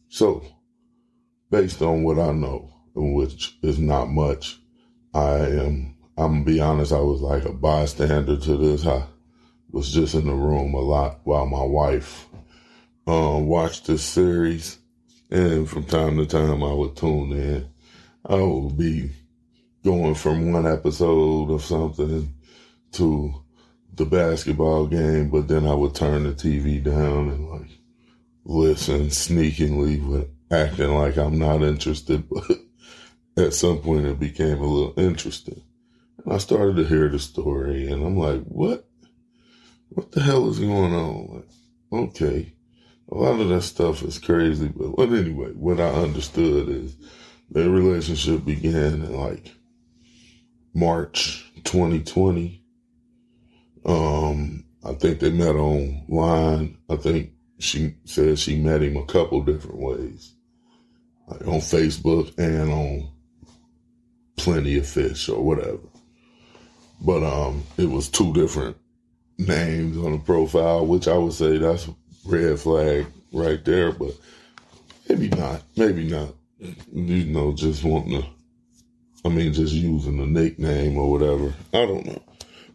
So, based on what I know, which is not much, I'm gonna be honest, I was like a bystander to this. I was just in the room a lot while my wife watched this series, and from time to time I would tune in. I would be going from one episode of something to the basketball game, but then I would turn the TV down and like listen sneakingly, but acting like I'm not interested. But at some point it became a little interesting. And I started to hear the story and I'm like, what? What the hell is going on? Like, okay. A lot of that stuff is crazy, but anyway, what I understood is their relationship began in like March 2020. I think they met online. I think she said she met him a couple different ways, like on Facebook and on Plenty of Fish or whatever. But it was two different names on the profile, which I would say that's red flag right there, but maybe not. You know, just wanting to, just using the nickname or whatever. I don't know.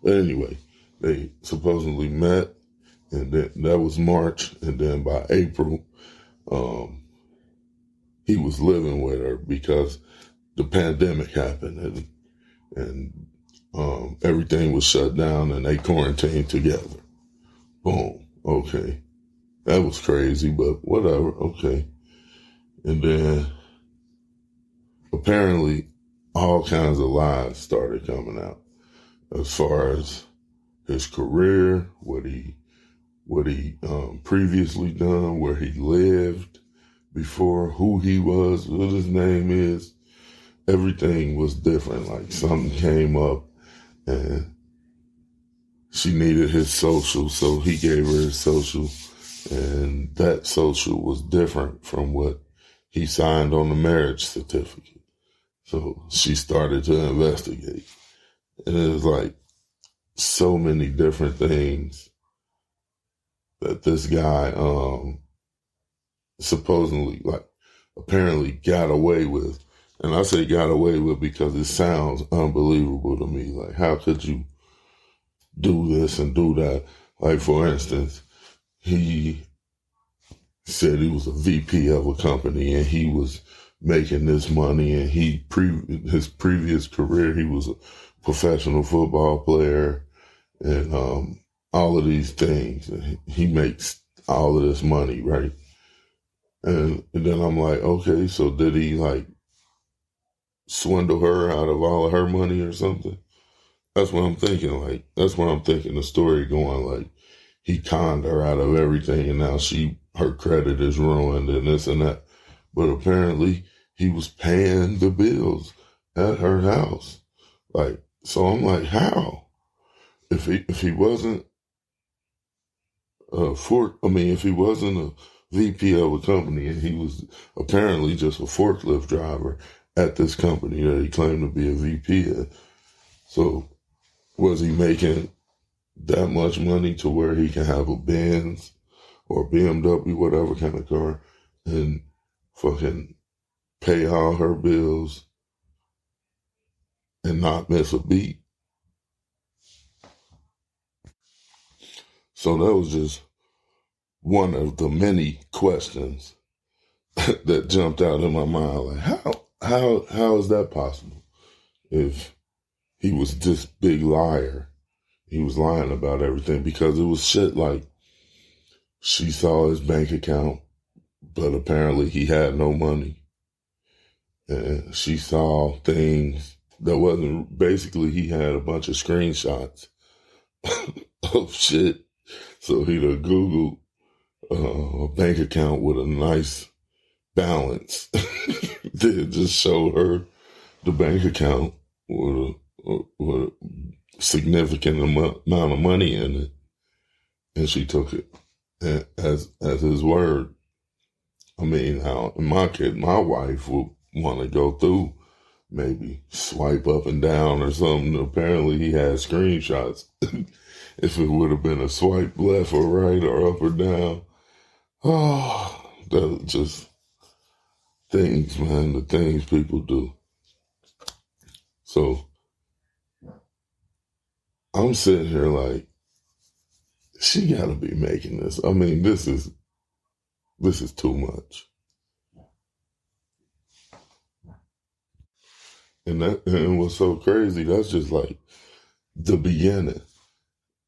But anyway, they supposedly met, and then that was March, and then by April, he was living with her because the pandemic happened, and everything was shut down, and they quarantined together. Boom. Okay. That was crazy, but whatever. Okay. And then apparently all kinds of lies started coming out as far as his career, what he previously done, where he lived before, who he was, what his name is. Everything was different. Like something came up and she needed his social, so he gave her his social, and that social was different from what he signed on the marriage certificate. So she started to investigate. And it was like so many different things that this guy supposedly, like, apparently got away with. And I say got away with because it sounds unbelievable to me. Like, how could you do this and do that? Like, for instance, he said he was a VP of a company and he was making this money, and his previous career, he was a professional football player and all of these things. And he makes all of this money, right? And then I'm like, okay, so did he like swindle her out of all of her money or something? That's what I'm thinking. Like, that's what I'm thinking the story going. Like, he conned her out of everything, and now her credit is ruined and this and that. But apparently he was paying the bills at her house. Like, so I'm like, how? If he wasn't if he wasn't a VP of a company and he was apparently just a forklift driver at this company that he claimed to be a VP at, so was he making that much money to where he can have a Benz or BMW, whatever kind of car, and fucking pay all her bills and not miss a beat? So that was just one of the many questions that jumped out in my mind. Like, how is that possible? If he was this big liar, he was lying about everything, because it was shit like she saw his bank account, but apparently he had no money. And she saw things that wasn't, basically he had a bunch of screenshots of shit. So he'd have Googled a bank account with a nice balance. They just showed her the bank account with a significant amount of money in it, and she took it as his word. I mean, how in my wife would want to go through, maybe swipe up and down or something. Apparently he had screenshots. If it would have been a swipe left or right or up or down, oh, that was just things, man, the things people do. So I'm sitting here like, she gotta be making this. I mean, this is too much. And what's so crazy, that's just like the beginning.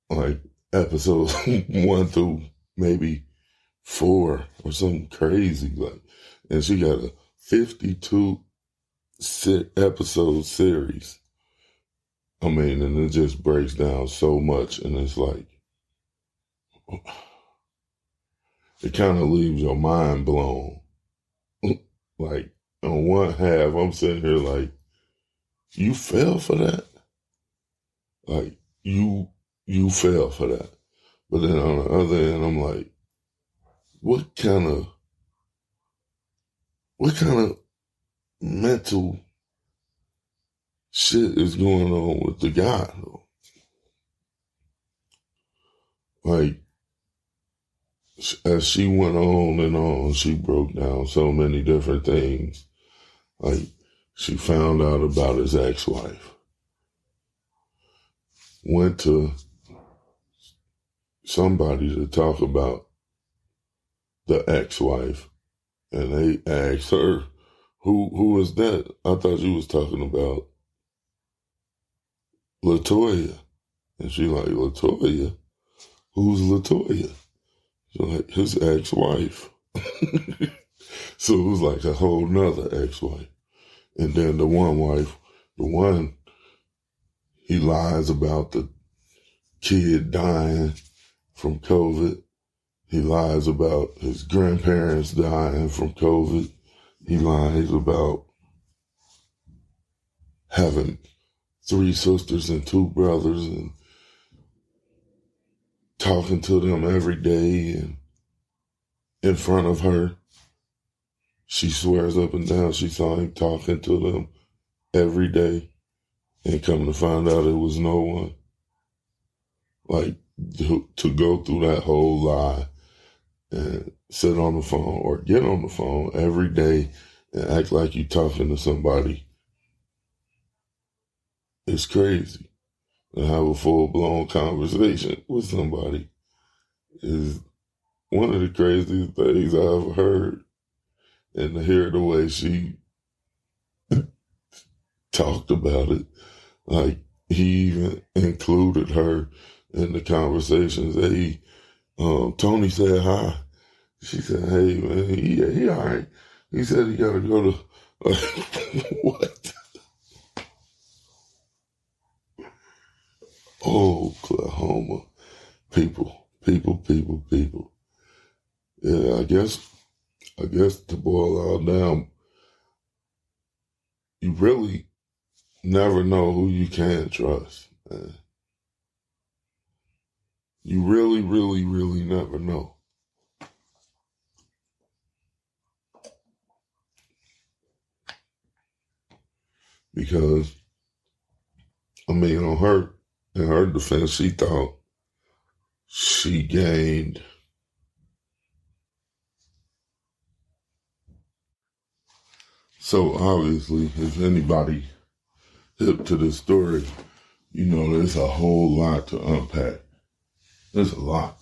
Like episodes 1 through maybe 4 or something crazy. Like, and she got a 52 episode series. I mean, and it just breaks down so much, and it's like, it kind of leaves your mind blown. Like, on one half, I'm sitting here like, you fell for that? Like, you fell for that. But then on the other end, I'm like, what kind of mental shit is going on with the guy, though? Like, as she went on and on, she broke down so many different things. Like, she found out about his ex-wife. Went to somebody to talk about the ex-wife, and they asked her, who is that? I thought you was talking about LaToya. And she like, LaToya? Who's LaToya? She's like, his ex-wife. So it was like a whole nother ex-wife. And then the one, he lies about the kid dying from COVID. He lies about his grandparents dying from COVID. He lies about having 3 sisters and 2 brothers and talking to them every day and in front of her. She swears up and down she saw him talking to them every day, and come to find out it was no one. Like, to go through that whole lie and sit on the phone or get on the phone every day and act like you're talking to somebody, it's crazy. And have a full-blown conversation with somebody is one of the craziest things I've ever heard. And to hear the way she talked about it, like, he even included her in the conversations. Hey, Tony said hi. She said, hey, man, he all right. He said he got to go to, what? Oklahoma. People. Yeah, I guess to boil all down, you really never know who you can trust, man. You really, really, really never know. Because, I mean, in her defense, she thought she gained so obviously, if anybody hip to this story, you know there's a whole lot to unpack. There's a lot.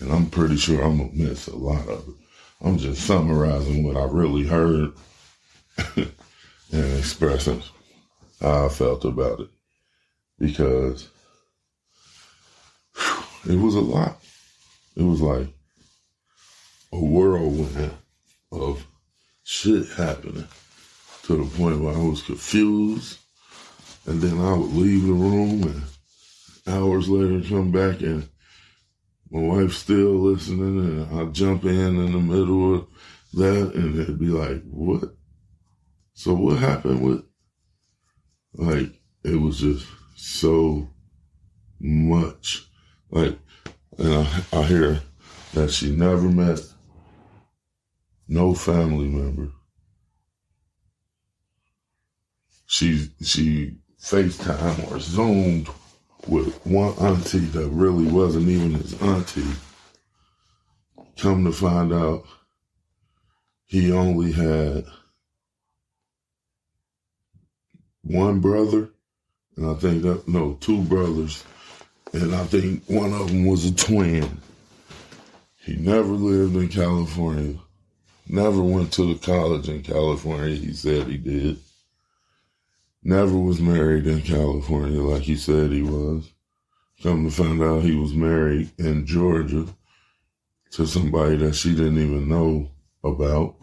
And I'm pretty sure I'm going to miss a lot of it. I'm just summarizing what I really heard and expressing how I felt about it. Because it was a lot. It was like a whirlwind of shit happening to the point where I was confused. And then I would leave the room and hours later come back and my wife's still listening, and I'd jump in the middle of that and it'd be like, what? So what happened with, like, it was just so much. Like, and I hear that she never met no family member. She FaceTime or Zoomed with one auntie that really wasn't even his auntie. Come to find out, he only had one brother, and I think two brothers, and I think one of them was a twin. He never lived in California, never went to the college in California, he said he did. Never was married in California like he said he was. Come to find out he was married in Georgia to somebody that she didn't even know about.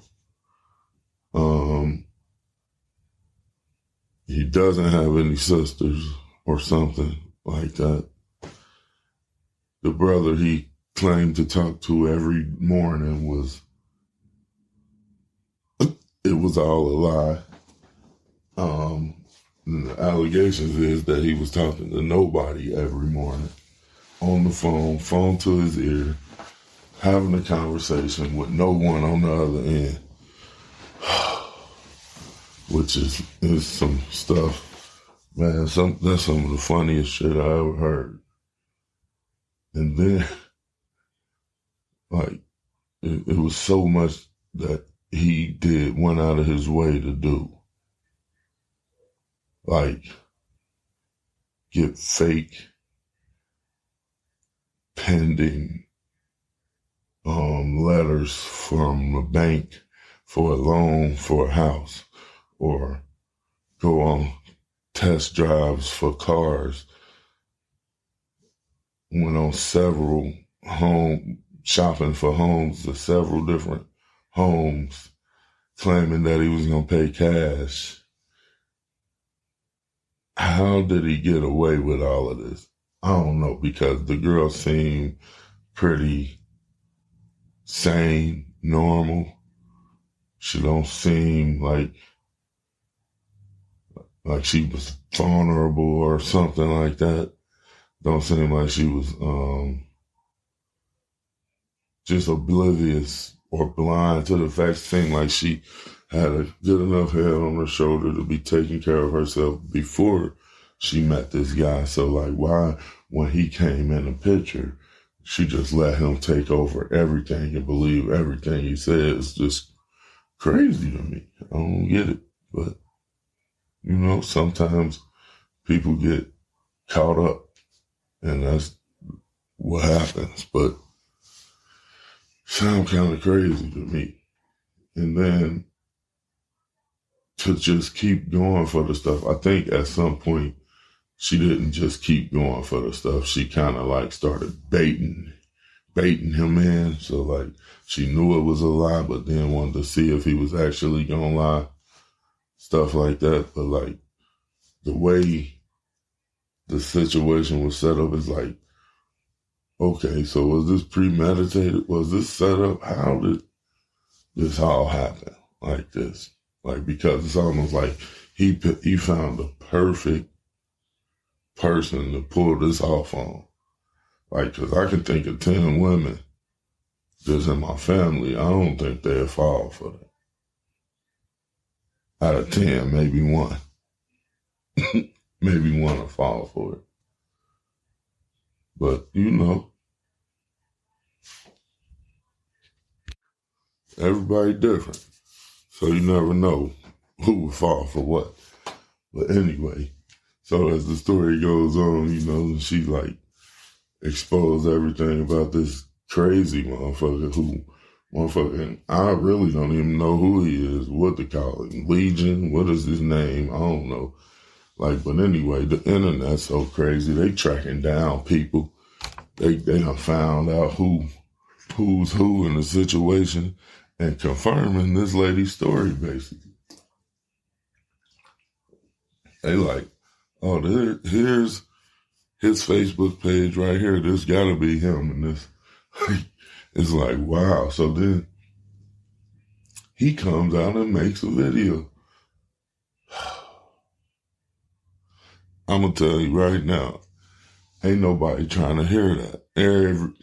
He doesn't have any sisters or something like that. The brother he claimed to talk to every morning it was all a lie. And the allegations is that he was talking to nobody every morning on the phone to his ear, having a conversation with no one on the other end. Which is some stuff, man, that's some of the funniest shit I ever heard. And then, like, it was so much that he went out of his way to do. Like, get fake pending letters from a bank for a loan for a house, or go on test drives for cars. Went on several shopping for homes to several different homes, claiming that he was going to pay cash. How did he get away with all of this? I don't know, because the girl seemed pretty sane, normal. She don't seem like she was vulnerable or something like that. Don't seem like she was just oblivious or blind to the facts. Seemed like she had a good enough head on her shoulder to be taking care of herself before she met this guy. So, like, why, when he came in the picture, she just let him take over everything and believe everything he said? It's just crazy to me. I don't get it. But, you know, sometimes people get caught up, and that's what happens. But sound kind of crazy to me. And then to just keep going for the stuff. I think at some point she didn't just keep going for the stuff. She kind of like started baiting him in. So like she knew it was a lie, but then wanted to see if he was actually going to lie. Stuff like that. But like the way the situation was set up is like, okay, so was this premeditated? Was this set up? How did this all happen like this? Like, because it's almost like he found the perfect person to pull this off on. Like, because I can think of 10 women just in my family. I don't think they'd fall for that. Out of 10, maybe one. Maybe one will fall for it. But, you know, everybody different. So you never know who will fall for what. But anyway, so as the story goes on, you know, she like exposed everything about this crazy motherfucker I really don't even know who he is, what to call him. Legion, what is his name? I don't know. Like, but anyway, the internet's so crazy. They tracking down people. They done found out who's who in the situation and confirming this lady's story, basically. They like, oh, here's his Facebook page right here. This gotta be him. And this, it's like, wow. So then he comes out and makes a video. I'm gonna tell you right now, ain't nobody trying to hear that.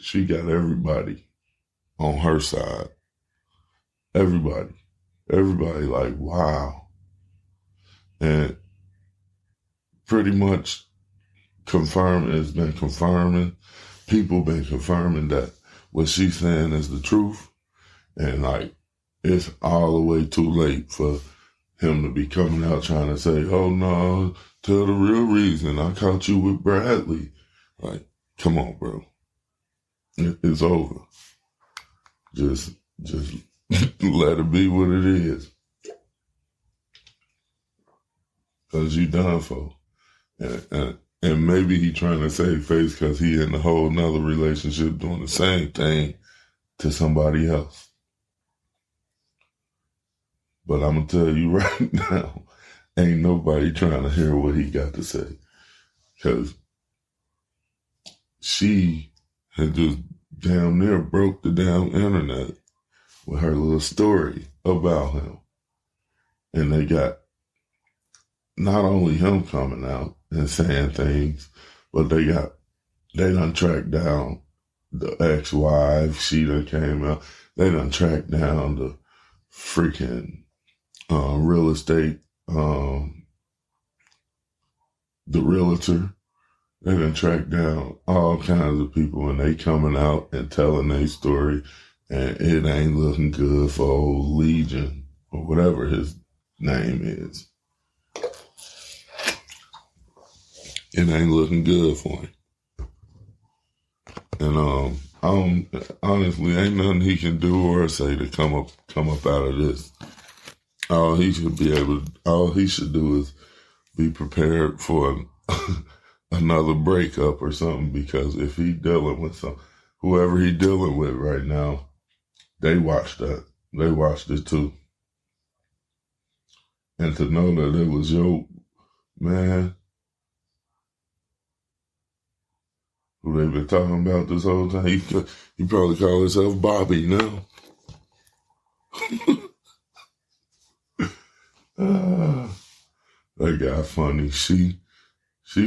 She got everybody on her side. Everybody like, wow. And pretty much it's been confirming, people been confirming that what she's saying is the truth. And like, it's all the way too late for him to be coming out trying to say, oh no, tell the real reason. I caught you with Bradley. Like, come on, bro. It's over. Just let it be what it is. Because you done for. And maybe he trying to save face because he in a whole nother relationship doing the same thing to somebody else. But I'm going to tell you right now, ain't nobody trying to hear what he got to say. Because she had just damn near broke the damn internet with her little story about him. And they got not only him coming out and saying things, but they done tracked down the ex-wife. She done came out. They done tracked down the freaking real estate, the realtor. They done tracked down all kinds of people, and they coming out and telling their story, and it ain't looking good for old Legion or whatever his name is. It ain't looking good for him. And honestly, ain't nothing he can do or say to come up out of this. All he should do is be prepared for another breakup or something, because if he dealing with whoever he dealing with right now, they watched that. They watched it too. And to know that it was your man who they've been talking about this whole time, he probably call himself Bobby now. That guy funny. She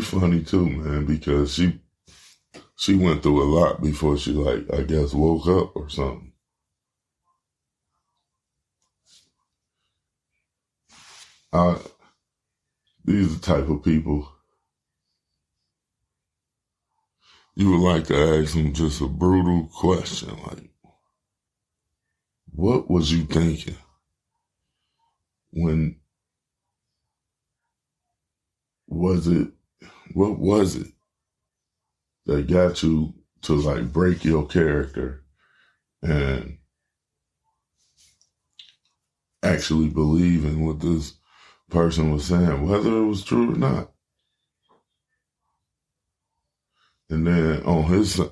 funny too, man, because she went through a lot before she, like, I guess, woke up or something. These are the type of people you would like to ask them just a brutal question, like, what was you thinking when, what was it that got you to, like, break your character and actually believe in what this person was saying, whether it was true or not? And then on the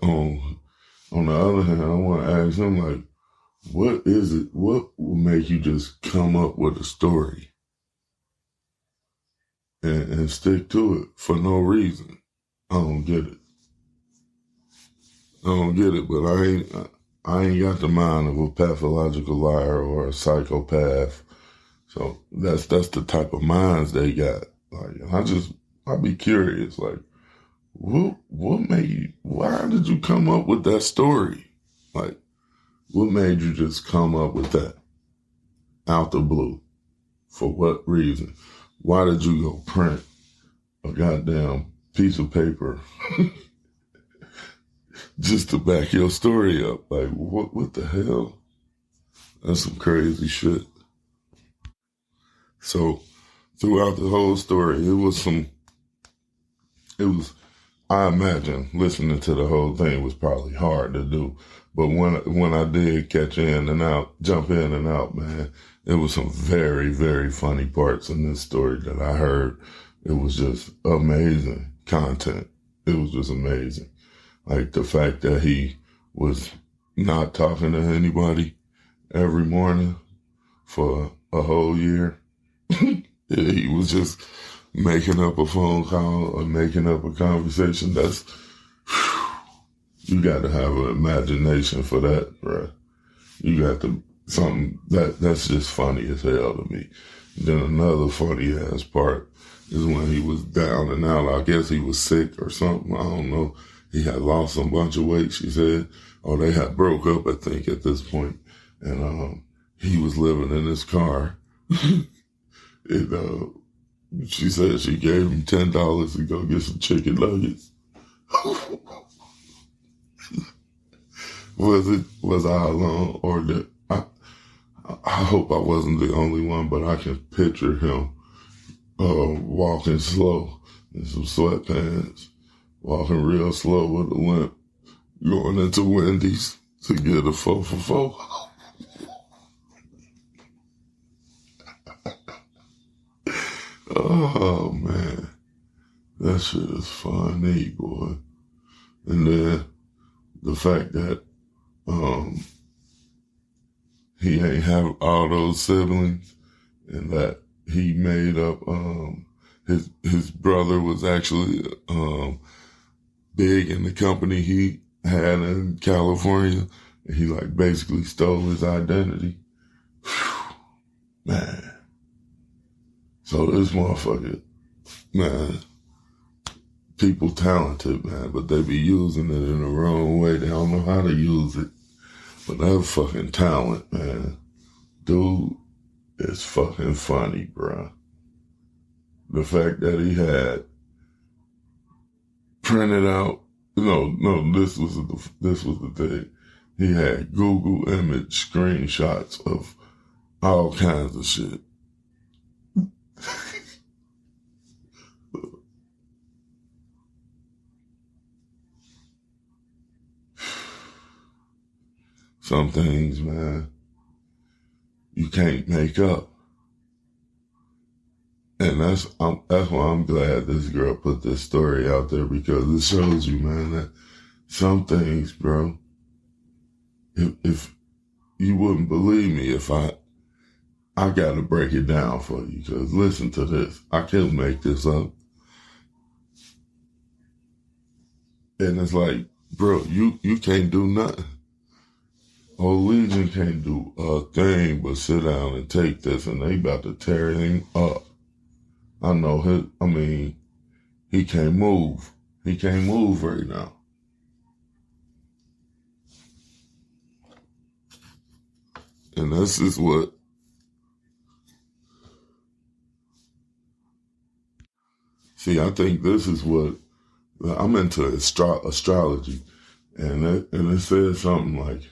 other hand, I want to ask him, like, what is it? What will make you just come up with a story and stick to it for no reason? I don't get it. But I ain't got the mind of a pathological liar or a psychopath. So that's the type of minds they got. Like, I'd be curious, like, what made you, why did you come up with that story? Like, what made you just come up with that out the blue? For what reason? Why did you go print a goddamn piece of paper just to back your story up? Like, what the hell? That's some crazy shit. So throughout the whole story, I imagine listening to the whole thing was probably hard to do. But when I did jump in and out, man, it was some very, very funny parts in this story that I heard. It was just amazing content. It was just amazing. Like the fact that he was not talking to anybody every morning for a whole year. He was just making up a phone call or making up a conversation. You got to have an imagination for that, right? You got something that's just funny as hell to me. Then another funny ass part is when he was down and out. I guess he was sick or something. I don't know. He had lost a bunch of weight, she said. Or they had broke up, I think, at this point. And he was living in his car. She said she gave him $10 to go get some chicken nuggets. Was I alone, or I hope I wasn't the only one, but I can picture him walking slow in some sweatpants, walking real slow with a limp, going into Wendy's to get a 4 for 4. Oh, man. That shit is funny, boy. And then the fact that he ain't have all those siblings, and that he made up his brother was actually big in the company he had in California, and he like basically stole his identity. Whew, man. So this motherfucker, man, people talented, man, but they be using it in the wrong way. They don't know how to use it. But that fucking talent, man. Dude is fucking funny, bruh. The fact that he had printed out, this was the thing. He had Google image screenshots of all kinds of shit. Some things, man, you can't make up. And that's why I'm glad this girl put this story out there, because it shows you, man, that some things, bro, if you wouldn't believe me if I got to break it down for you, because listen to this. I can't make this up. And it's like, bro, you can't do nothing. Old Legion can't do a thing but sit down and take this, and they about to tear him up. I know he can't move. He can't move right now. And this is what, see, I think this is what, I'm into astrology, and it says something like,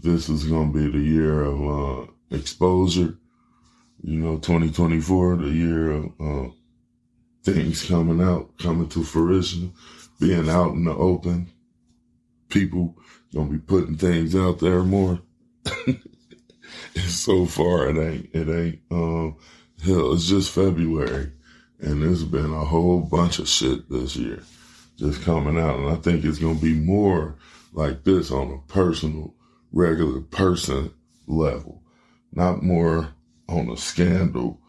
this is going to be the year of exposure. 2024, the year of things coming to fruition, being out in the open. People going to be putting things out there more. And so far, it ain't, hell, it's just February. And there's been a whole bunch of shit this year just coming out. And I think it's going to be more like this on a personal, regular person level, not more on a scandal,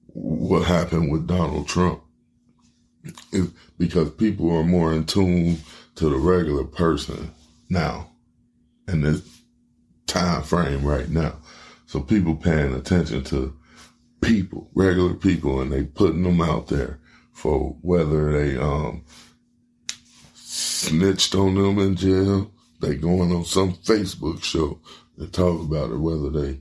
what happened with Donald Trump. Because people are more in tune to the regular person now, in this time frame right now. So people paying attention to people, regular people, and they putting them out there for whether they snitched on them in jail, they going on some Facebook show and talk about it, whether they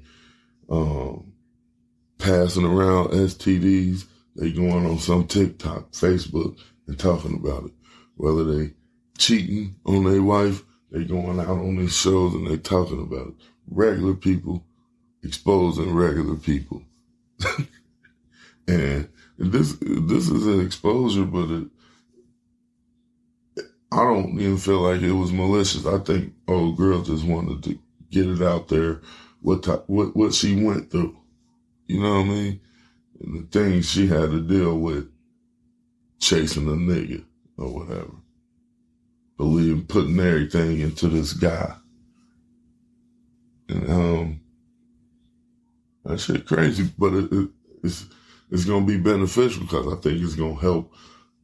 passing around STDs, they going on some TikTok, Facebook, and talking about it. Whether they cheating on their wife, they going out on these shows and they talking about it. Regular people exposing regular people. And this is an exposure, but I don't even feel like it was malicious. I think old girl just wanted to get it out there, what she went through. You know what I mean? And the things she had to deal with chasing a nigga or whatever. Putting everything into this guy. And that shit crazy, but it's going to be beneficial, because I think it's going to help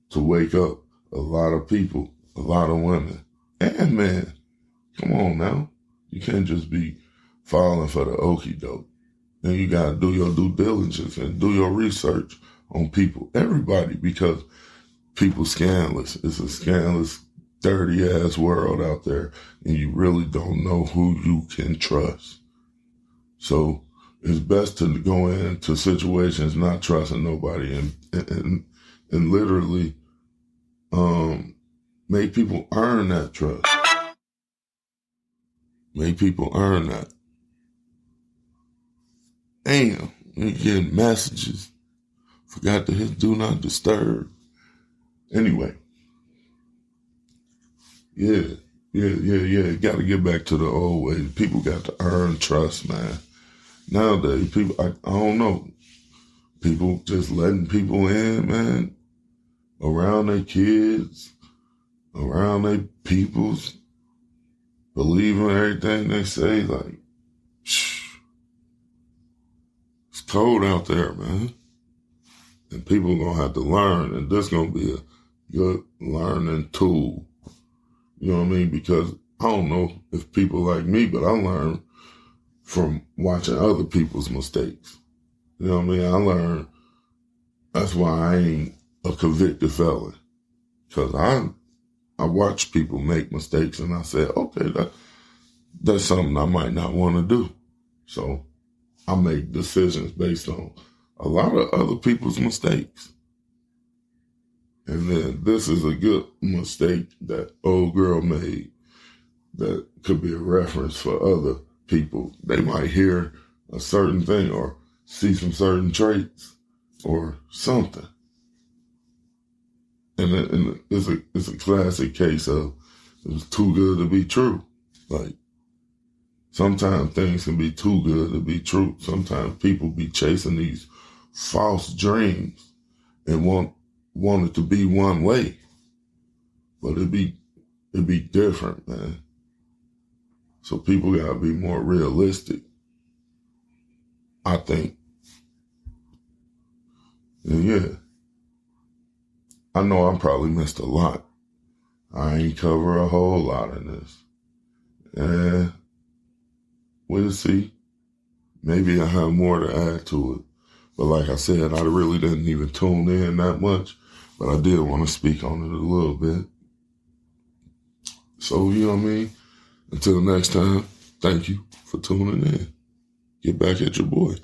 to wake up a lot of people, a lot of women and men. Come on now. You can't just be falling for the okie doke. And you got to do your due diligence and do your research on people, everybody, because people scandalous. It's a scandalous, dirty ass world out there, and you really don't know who you can trust. So it's best to go into situations not trusting nobody and literally make people earn that trust. Make people earn that. damn, you getting messages. Forgot to hit do not disturb. Anyway. Yeah. Got to get back to the old way. People got to earn trust, man. Nowadays, people, I don't know. People just letting people in, man. Around their kids. Around their peoples. Believing everything they say. Like, shh. It's cold out there, man. And people going to have to learn. And this going to be a good learning tool. You know what I mean? Because I don't know if people like me, but I learned from watching other people's mistakes. You know what I mean? I learned, that's why I ain't a convicted felon. Because I watch people make mistakes and I said, okay, that's something I might not want to do. So I make decisions based on a lot of other people's mistakes. And then this is a good mistake that old girl made that could be a reference for other people. They might hear a certain thing or see some certain traits or something. And it's a classic case of it was too good to be true. Like, sometimes things can be too good to be true. Sometimes people be chasing these false dreams and want it to be one way. But it'd be different, man. So people gotta be more realistic, I think. And yeah, I know I probably missed a lot. I ain't cover a whole lot in this. And we'll see. Maybe I have more to add to it. But like I said, I really didn't even tune in that much. But I did want to speak on it a little bit. So, you know what I mean? Until next time, thank you for tuning in. Get back at your boy.